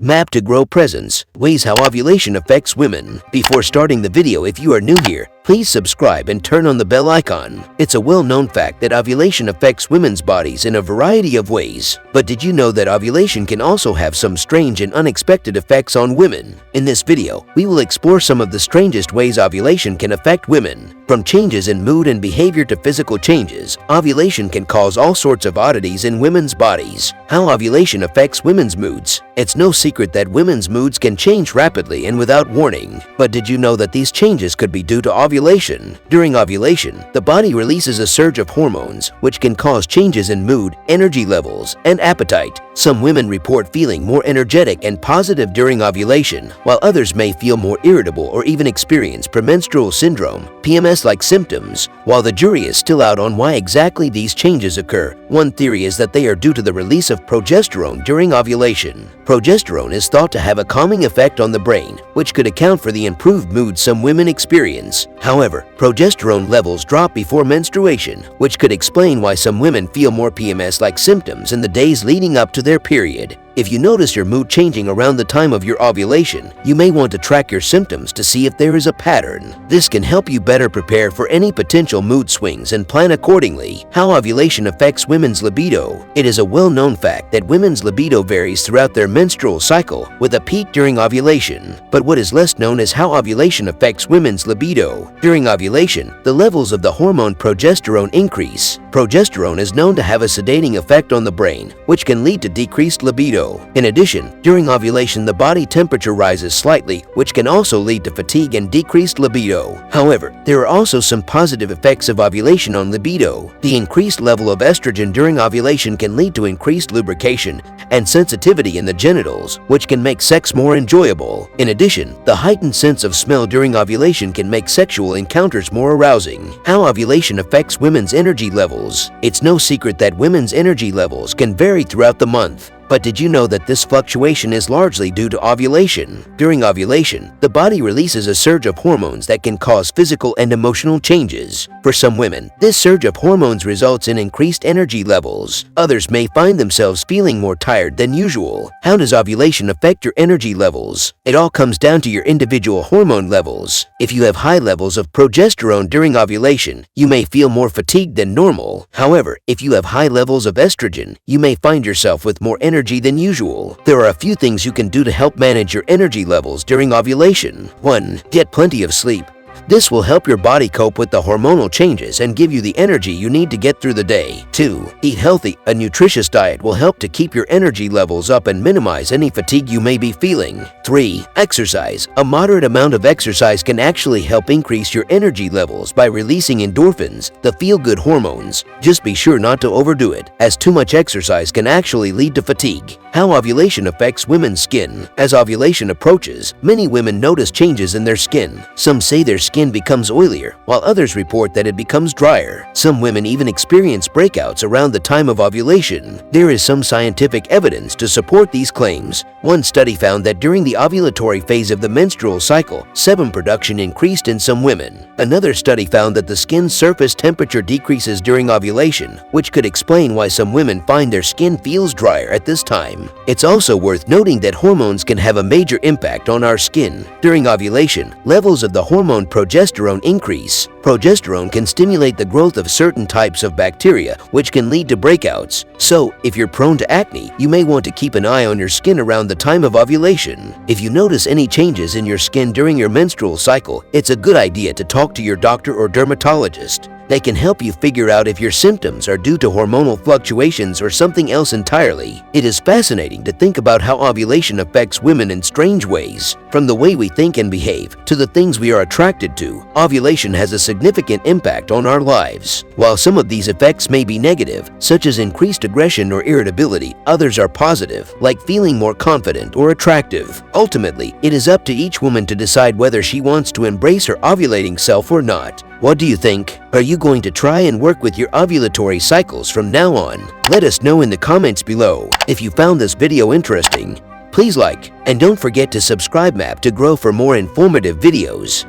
Map to grow presence, ways how ovulation affects women. Before starting the video, if you are new here, please subscribe and turn on the bell icon. It's a well-known fact that ovulation affects women's bodies in a variety of ways. But did you know that ovulation can also have some strange and unexpected effects on women? In this video, we will explore some of the strangest ways ovulation can affect women. From changes in mood and behavior to physical changes, ovulation can cause all sorts of oddities in women's bodies. How ovulation affects women's moods. It's no secret that women's moods can change rapidly and without warning. But did you know that these changes could be due to ovulation? During ovulation, the body releases a surge of hormones, which can cause changes in mood, energy levels, and appetite. Some women report feeling more energetic and positive during ovulation, while others may feel more irritable or even experience premenstrual syndrome, PMS-like symptoms. While the jury is still out on why exactly these changes occur, one theory is that they are due to the release of progesterone during ovulation. Progesterone is thought to have a calming effect on the brain, which could account for the improved mood some women experience. However, progesterone levels drop before menstruation, which could explain why some women feel more PMS-like symptoms in the days leading up to their period. If you notice your mood changing around the time of your ovulation, you may want to track your symptoms to see if there is a pattern. This can help you better prepare for any potential mood swings and plan accordingly. How ovulation affects women's libido. It is a well-known fact that women's libido varies throughout their menstrual cycle, with a peak during ovulation. But what is less known is how ovulation affects women's libido. During ovulation, the levels of the hormone progesterone increase. Progesterone is known to have a sedating effect on the brain, which can lead to decreased libido. In addition, during ovulation, the body temperature rises slightly, which can also lead to fatigue and decreased libido. However, there are also some positive effects of ovulation on libido. The increased level of estrogen during ovulation can lead to increased lubrication and sensitivity in the genitals, which can make sex more enjoyable. In addition, the heightened sense of smell during ovulation can make sexual encounters more arousing. How ovulation affects women's energy levels. It's no secret that women's energy levels can vary throughout the month. But did you know that this fluctuation is largely due to ovulation? During ovulation, the body releases a surge of hormones that can cause physical and emotional changes. For some women, this surge of hormones results in increased energy levels. Others may find themselves feeling more tired than usual. How does ovulation affect your energy levels? It all comes down to your individual hormone levels. If you have high levels of progesterone during ovulation, you may feel more fatigued than normal. However, if you have high levels of estrogen, you may find yourself with more energy than usual. There are a few things you can do to help manage your energy levels during ovulation. 1. Get plenty of sleep. This will help your body cope with the hormonal changes and give you the energy you need to get through the day. 2. Eat healthy. A nutritious diet will help to keep your energy levels up and minimize any fatigue you may be feeling. 3. Exercise. A moderate amount of exercise can actually help increase your energy levels by releasing endorphins, the feel-good hormones. Just be sure not to overdo it, as too much exercise can actually lead to fatigue. How ovulation affects women's skin. As ovulation approaches, many women notice changes in their skin. Some say their skin becomes oilier, while others report that it becomes drier. Some women even experience breakouts around the time of ovulation. There is some scientific evidence to support these claims. One study found that during the ovulatory phase of the menstrual cycle, sebum production increased in some women. Another study found that the skin's surface temperature decreases during ovulation, which could explain why some women find their skin feels drier at this time. It's also worth noting that hormones can have a major impact on our skin. During ovulation, levels of the hormone progesterone increase. Progesterone can stimulate the growth of certain types of bacteria, which can lead to breakouts. So, if you're prone to acne, you may want to keep an eye on your skin around the time of ovulation. If you notice any changes in your skin during your menstrual cycle, it's a good idea to talk to your doctor or dermatologist. They can help you figure out if your symptoms are due to hormonal fluctuations or something else entirely. It is fascinating to think about how ovulation affects women in strange ways. From the way we think and behave to the things we are attracted to, ovulation has a significant impact on our lives. While some of these effects may be negative, such as increased aggression or irritability, others are positive, like feeling more confident or attractive. Ultimately, it is up to each woman to decide whether she wants to embrace her ovulating self or not. What do you think? Are you going to try and work with your ovulatory cycles from now on? Let us know in the comments below. If you found this video interesting, please like and don't forget to subscribe to grow for more informative videos.